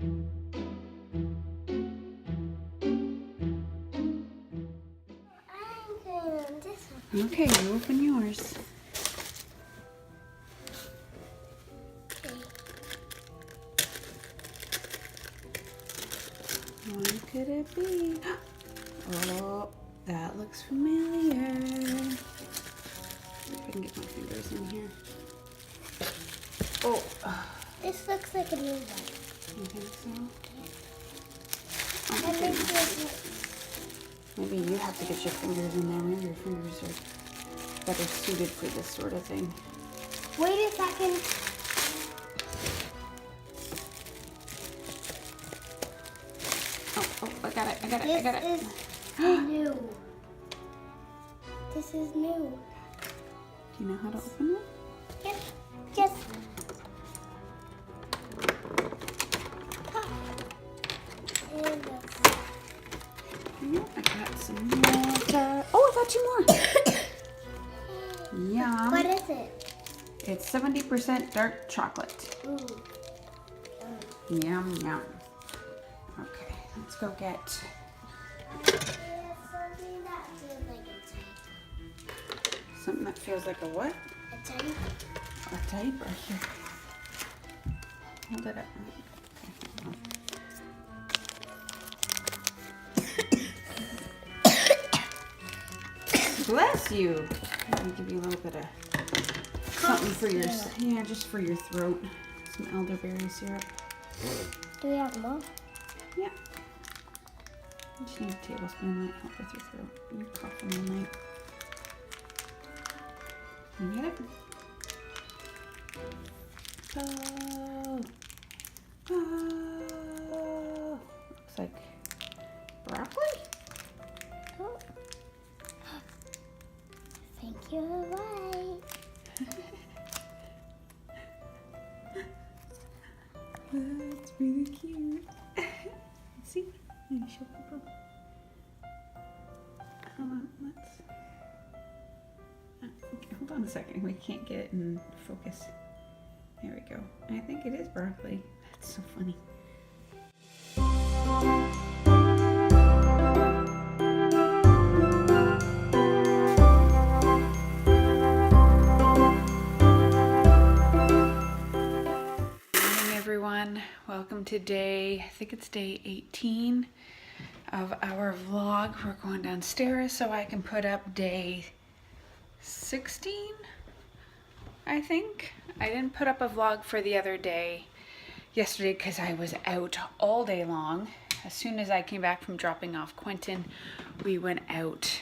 Okay, you open yours. What could it be? Oh, that looks familiar. If I can get my fingers in here. Oh. This looks like a new one. You think so? Yeah. Oh, my goodness. Maybe you have to get your fingers in there. Maybe your fingers are better suited for this sort of thing. Wait a second. Oh, I got it. This is new. This is new. Do you know how to open it? Yep. Just. I got some water. Oh, I got two more. Yum. What is it? It's 70% dark chocolate. Ooh. Yum, yum. Okay, let's go get... Something that feels like a what? A type. A type right here. Hold it up. Okay. Bless you. Let me give you a little bit of something for your, yeah, just for your throat. Some elderberry syrup. Do we have more? Yeah. You just need a tablespoon. Might help with your throat. You're coughing all night. You get it? Oh. Oh. Looks like broccoli. Oh. I think you're right. That's really cute. See? Let me show people. Hold on, let's... Okay, hold on a second. We can't get it in focus. There we go. I think it is broccoli. That's so funny. Welcome to day, I think it's day 18 of our vlog. We're going downstairs so I can put up day 16, I think. I didn't put up a vlog for the other day yesterday because I was out all day long. As soon as I came back from dropping off Quentin, we went out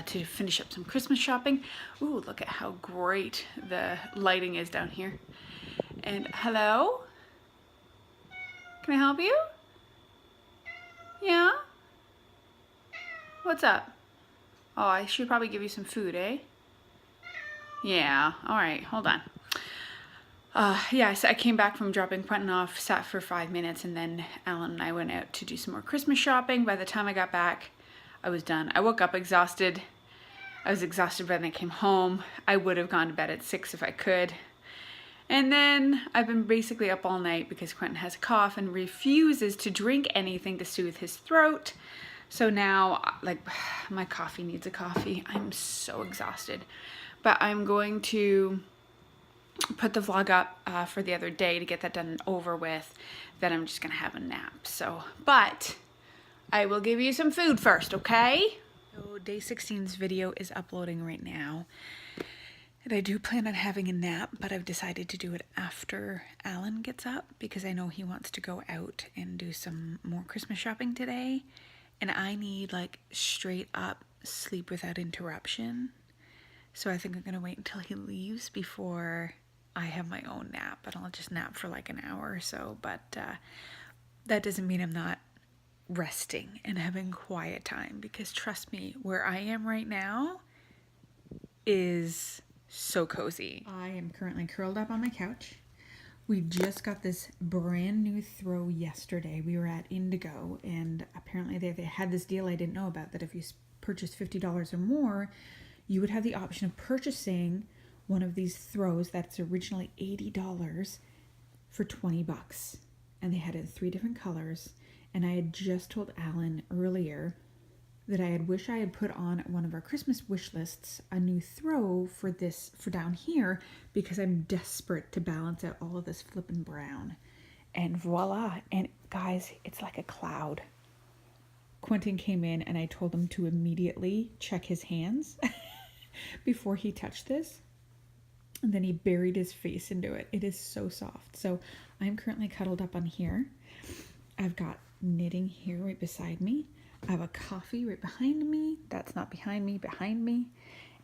to finish up some Christmas shopping. Ooh, look at how great the lighting is down here. And hello? Can I help you? Yeah? What's up? Oh, I should probably give you some food, eh? Yeah, all right, hold on. Yeah, so I came back from dropping Quentin off, sat for 5 minutes, and then Alan and I went out to do some more Christmas shopping. By the time I got back, I was done. I woke up exhausted. I was exhausted by the time I came home. I would have gone to bed at 6 if I could. And then I've been basically up all night because Quentin has a cough and refuses to drink anything to soothe his throat. So now, like, my coffee needs a coffee. I'm so exhausted. But I'm going to put the vlog up for the other day to get that done and over with. Then I'm just going to have a nap. So, but I will give you some food first, okay? So day 16's video is uploading right now. And I do plan on having a nap, but I've decided to do it after Alan gets up because I know he wants to go out and do some more Christmas shopping today. And I need like straight up sleep without interruption. So I think I'm gonna wait until he leaves before I have my own nap, but I'll just nap for like an hour or so. But that doesn't mean I'm not resting and having quiet time, because trust me, where I am right now is so cozy. I am currently curled up on my couch. We just got this brand new throw yesterday. We were at Indigo, and apparently they had this deal I didn't know about, that if you purchase $50 or more, you would have the option of purchasing one of these throws that's originally $80 for $20. and they had it in 3 different colors. And I had just told Alan earlier that I had wished I had put on one of our Christmas wish lists a new throw for down here, because I'm desperate to balance out all of this flippin' brown. And voila. And guys, it's like a cloud. Quentin came in and I told him to immediately check his hands before he touched this. And then he buried his face into it. It is so soft. So I'm currently cuddled up on here. I've got knitting here right beside me. I have a coffee right behind me. That's not behind me, behind me.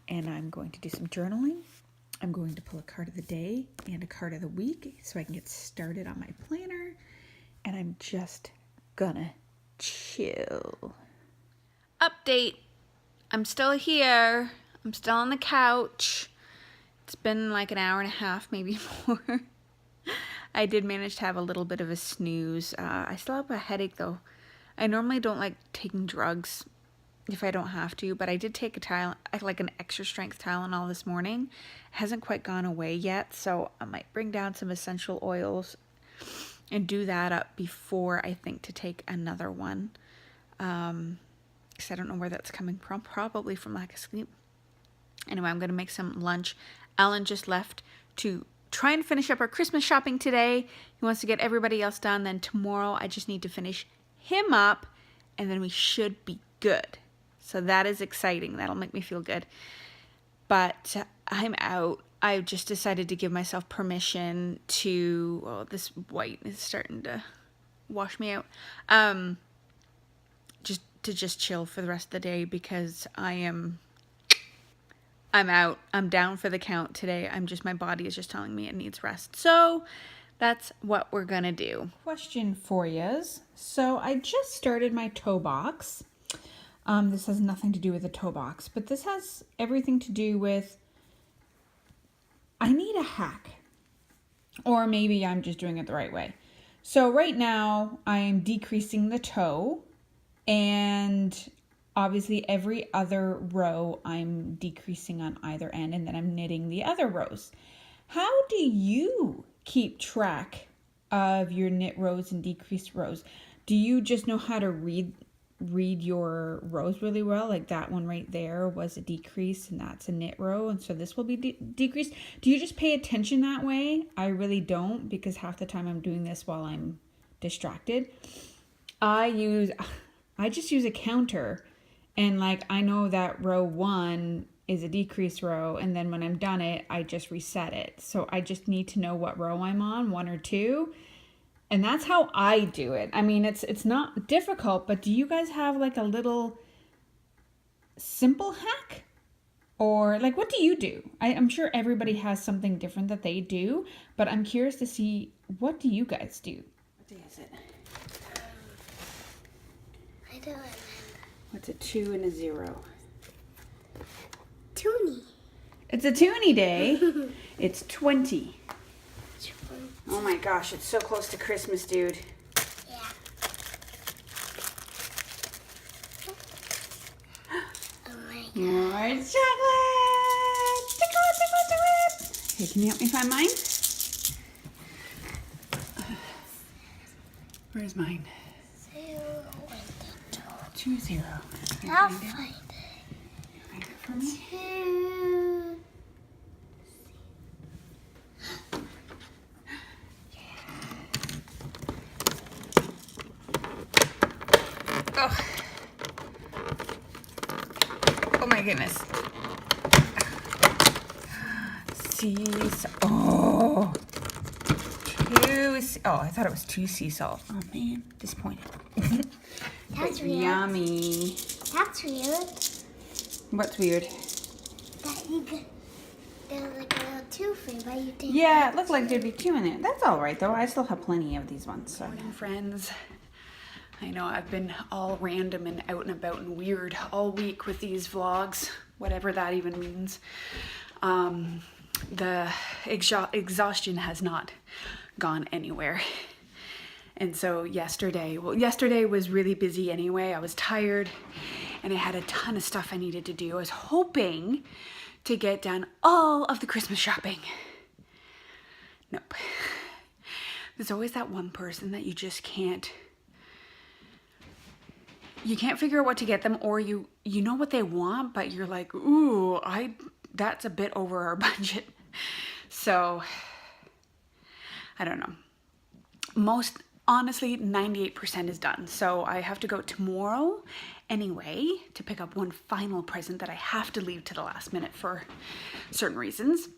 And I'm going to do some journaling. I'm going to pull a card of the day and a card of the week so I can get started on my planner. And I'm just gonna chill. Update. I'm still here. I'm still on the couch. It's been like an hour and a half, maybe more. I did manage to have a little bit of a snooze. I still have a headache though. I normally don't like taking drugs if I don't have to, but I did take like an extra strength Tylenol this morning. It hasn't quite gone away yet, so I might bring down some essential oils and do that up before I think to take another one. Because I don't know where that's coming from. Probably from lack of sleep. Anyway, I'm going to make some lunch. Alan just left to try and finish up our Christmas shopping today. He wants to get everybody else done. Then tomorrow I just need to finish him up, and then we should be good. So that is exciting. That'll make me feel good. But I'm out. I just decided to give myself permission to, oh, this white is starting to wash me out. Just chill for the rest of the day, because I'm out. I'm down for the count today. My body is just telling me it needs rest. So that's what we're gonna do. Question for yous. So I just started my toe box. This has nothing to do with the toe box, but this has everything to do with, I need a hack, or maybe I'm just doing it the right way. So right now I'm decreasing the toe, and obviously every other row I'm decreasing on either end, and then I'm knitting the other rows. How do you keep track of your knit rows and decreased rows? Do you just know how to read your rows really well? Like that one right there was a decrease, and that's a knit row, and so this will be decreased. Do you just pay attention that way? I really don't, because half the time I'm doing this while I'm distracted. I just use a counter, and like I know that row 1 is a decrease row, and then when I'm done it, I just reset it. So I just need to know what row I'm on, 1 or 2. And that's how I do it. I mean, it's not difficult, but do you guys have like a little simple hack? Or like, what do you do? I'm sure everybody has something different that they do, but I'm curious to see, what do you guys do? What day is it? I don't remember. What's a 2 and a 0? Toonie. It's a toonie day. It's 20. Oh my gosh, it's so close to Christmas, dude. Yeah. Oh my god. More chocolate! Chocolate! Hey, can you help me find mine? Where's mine? 2 0. I'll find it. Find it for me? 2. Oh my goodness. Sea salt. Oh. I thought it was 2 sea salt. Oh man, disappointed. That's But weird. yummy. That's weird. What's weird? That you get there's like a little 2 for you, but you think. Yeah, it looked like there'd be 2 in it. That's all right though. I still have plenty of these ones. So. Morning, friends. I know I've been all random and out and about and weird all week with these vlogs, whatever that even means. The exhaustion has not gone anywhere. And so yesterday was really busy anyway. I was tired and I had a ton of stuff I needed to do. I was hoping to get done all of the Christmas shopping. Nope. there's always that one person that you just can't figure out what to get them, or you know what they want, but you're like, ooh, that's a bit over our budget. So I don't know. Honestly, 98% is done. So I have to go tomorrow anyway to pick up one final present that I have to leave to the last minute for certain reasons.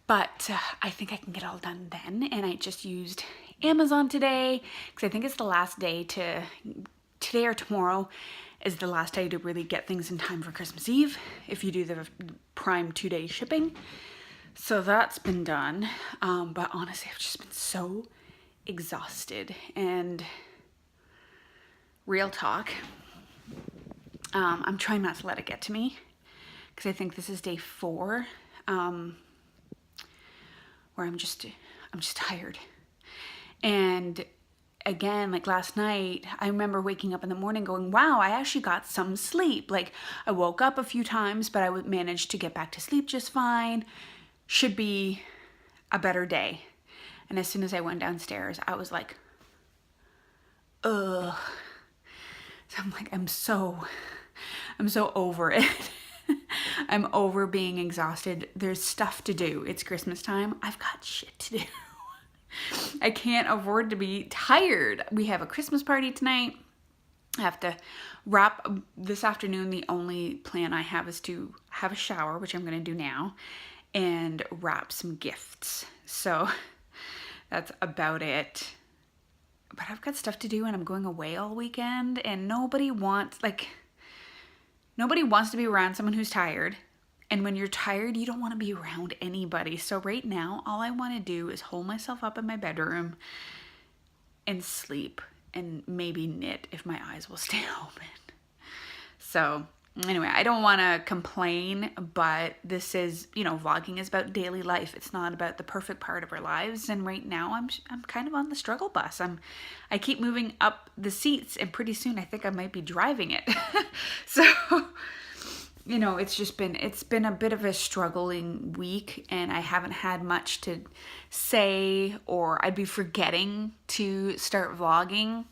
But I think I can get it all done then. And I just used Amazon today because I think it's the last day today or tomorrow is the last day to really get things in time for Christmas Eve if you do the Prime 2-day shipping. So that's been done. But honestly, I've just been so exhausted, and real talk, I'm trying not to let it get to me because I think this is day 4 where I'm just tired. And again, like last night, I remember waking up in the morning going, wow, I actually got some sleep. Like I woke up a few times, but I would manage to get back to sleep just fine. Should be a better day. And as soon as I went downstairs, I was like, ugh. So I'm like, I'm so over it. I'm over being exhausted. There's stuff to do. It's Christmas time. I've got shit to do. I can't afford to be tired. We have a Christmas party tonight. I have to wrap this afternoon. The only plan I have is to have a shower, which I'm going to do now, and wrap some gifts. So that's about it. But I've got stuff to do, and I'm going away all weekend, and nobody wants to be around someone who's tired. And when you're tired, you don't want to be around anybody. So right now, all I want to do is hold myself up in my bedroom and sleep and maybe knit if my eyes will stay open. So anyway, I don't want to complain, but this is, vlogging is about daily life. It's not about the perfect part of our lives. And right now I'm kind of on the struggle bus. I keep moving up the seats, and pretty soon I think I might be driving it. So, it's been a bit of a struggling week, and I haven't had much to say, or I'd be forgetting to start vlogging.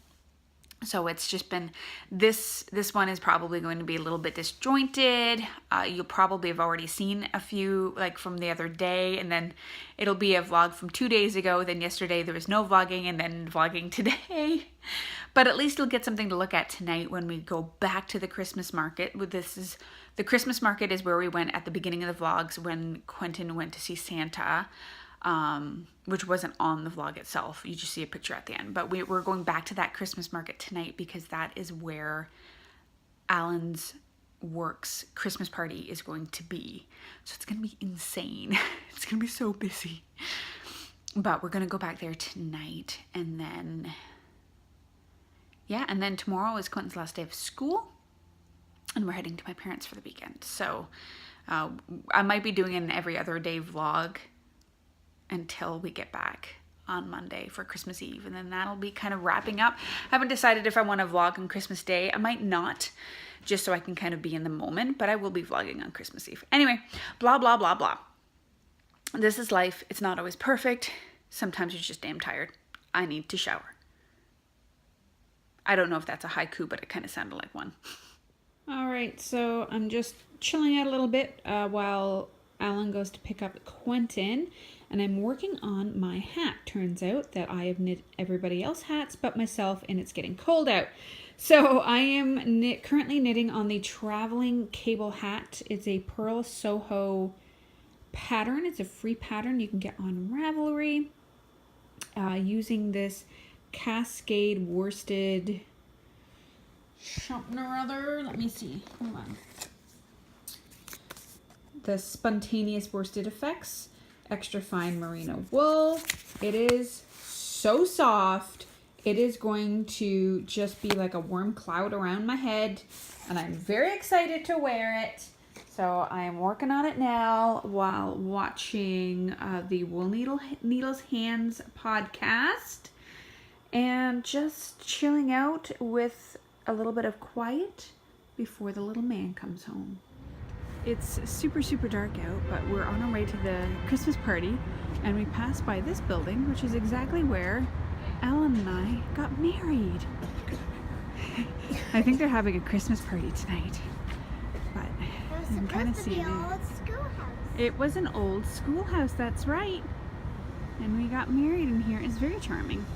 So it's just been, this one is probably going to be a little bit disjointed. You'll probably have already seen a few, like from the other day, and then it'll be a vlog from 2 days ago. Then yesterday there was no vlogging, and then vlogging today. But at least you'll get something to look at tonight when we go back to the Christmas market. The Christmas market is where we went at the beginning of the vlogs when Quentin went to see Santa. Which wasn't on the vlog itself. You just see a picture at the end. But we're going back to that Christmas market tonight because that is where Alan's work's Christmas party is going to be. So it's going to be insane. It's going to be so busy. But we're going to go back there tonight. And then, and then tomorrow is Quentin's last day of school. And we're heading to my parents for the weekend. So I might be doing an every other day vlog until we get back on Monday for Christmas Eve, and then that'll be kind of wrapping up. I haven't decided if I want to vlog on Christmas Day. I might not, just so I can kind of be in the moment, but I will be vlogging on Christmas Eve. Anyway, blah, blah, blah, blah. This is life. It's not always perfect. Sometimes you're just damn tired. I need to shower. I don't know if that's a haiku, but it kind of sounded like one. All right, so I'm just chilling out a little bit while Alan goes to pick up Quentin. And I'm working on my hat. Turns out that I have knit everybody else's hats but myself, and it's getting cold out. So I am currently knitting on the traveling cable hat. It's a Pearl Soho pattern. It's a free pattern you can get on Ravelry. Using this cascade worsted something or other. Let me see. Hold on. The Spontaneous Worsted Effects. Extra fine merino wool. It is so soft. It is going to just be like a warm cloud around my head, and I'm very excited to wear it. So I am working on it now while watching the Wool Needles Hands podcast and just chilling out with a little bit of quiet before the little man comes home. It's super, super dark out, but we're on our way to the Christmas party, and we passed by this building, which is exactly where Alan and I got married. I think they're having a Christmas party tonight, but you can kind of see it. It was an old schoolhouse, that's right. And we got married in here. It's very charming.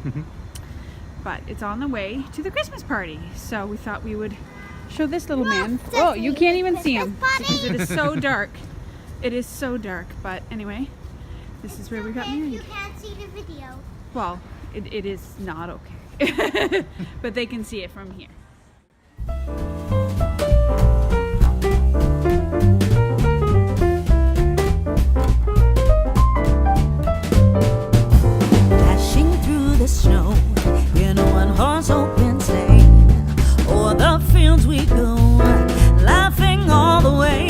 But it's on the way to the Christmas party, so we thought we would show this little man. Oh, you can't even see him because it is so dark. It is so dark, but anyway, this is where we got married. You can't see the video. Well, it is not okay, but they can see it from here. Dashing through the snow in a one-horse open sleigh, o'er the fields we go, laughing all the way.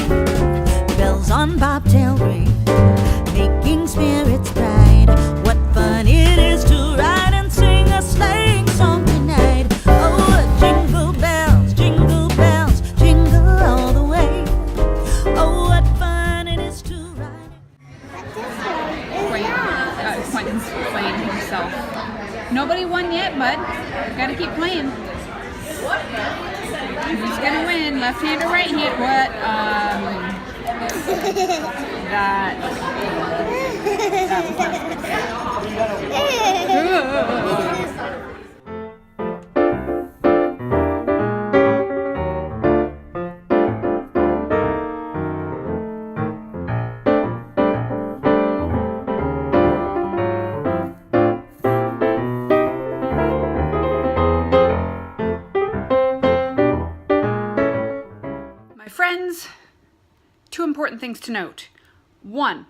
Bells on bobtail ring, making spirits bright. What fun it is to ride and sing a sleighing song tonight. Oh, jingle bells, jingle all the way. Oh, what fun it is to ride. Quentin's playing himself. Nobody won yet, bud. Gotta keep playing. Who's gonna win? Left hand or right hand? What? That My friends, two important things to note. One,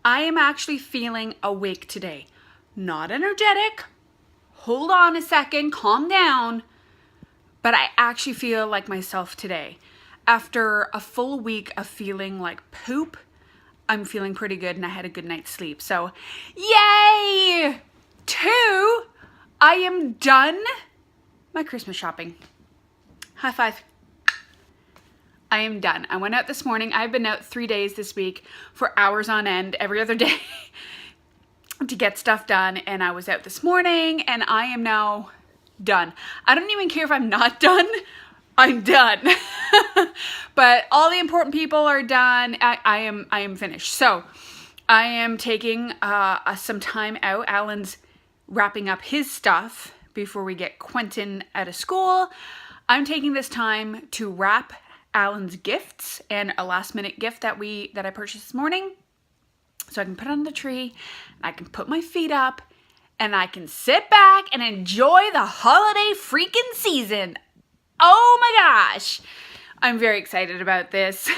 I am actually feeling awake today. Not energetic. Hold on a second, calm down. But I actually feel like myself today. After a full week of feeling like poop, I'm feeling pretty good and I had a good night's sleep. So, yay! Two, I am done my Christmas shopping. High five. I am done. I went out this morning. I've been out 3 days this week for hours on end every other day to get stuff done. And I was out this morning and I am now done. I don't even care if I'm not done. I'm done. But all the important people are done. I am finished. So I am taking some time out. Alan's wrapping up his stuff before we get Quentin out of school. I'm taking this time to wrap Alan's gifts and a last minute gift that I purchased this morning, so I can put it on the tree and I can put my feet up and I can sit back and enjoy the holiday freaking season. Oh my gosh, I'm very excited about this.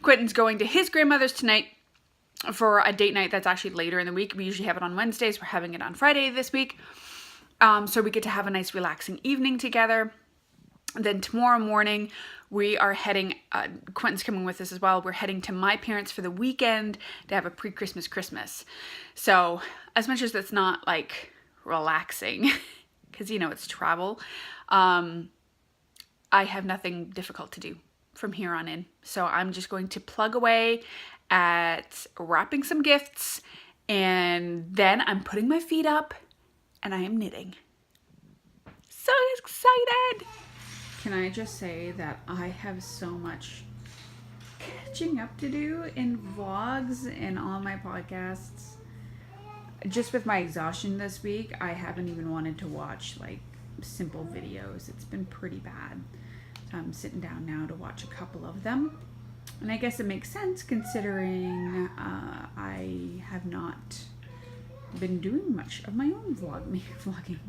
Quentin's going to his grandmother's tonight for a date night that's actually later in the week. We usually have it on Wednesdays. We're having it on Friday this week, so we get to have a nice relaxing evening together. Then tomorrow morning, we are heading, Quentin's coming with us as well. We're heading to my parents for the weekend to have a pre-Christmas Christmas. So as much as it's not like relaxing, because you know, it's travel, I have nothing difficult to do from here on in. So I'm just going to plug away at wrapping some gifts, and then I'm putting my feet up and I am knitting. So excited! Can I just say that I have so much catching up to do in vlogs and on my podcasts. Just with my exhaustion this week, I haven't even wanted to watch like simple videos. It's been pretty bad. So I'm sitting down now to watch a couple of them. And I guess it makes sense considering I have not been doing much of my own vlogging.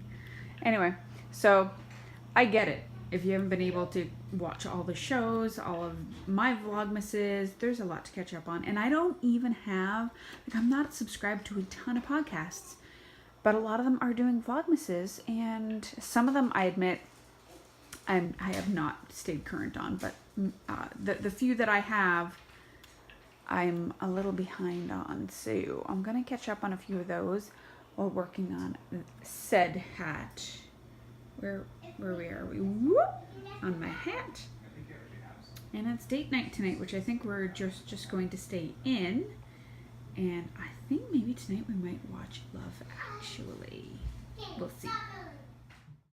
Anyway, so I get it. If you haven't been able to watch all the shows, all of my Vlogmases, there's a lot to catch up on. And I don't even have, like, I'm not subscribed to a ton of podcasts, but a lot of them are doing Vlogmases, and some of them, I admit, I have not stayed current on, but the few that I have, I'm a little behind on. So I'm going to catch up on a few of those while working on said hat. Where are we? Whoop! On my hat. And it's date night tonight, which I think we're just going to stay in. And I think maybe tonight we might watch Love Actually. We'll see.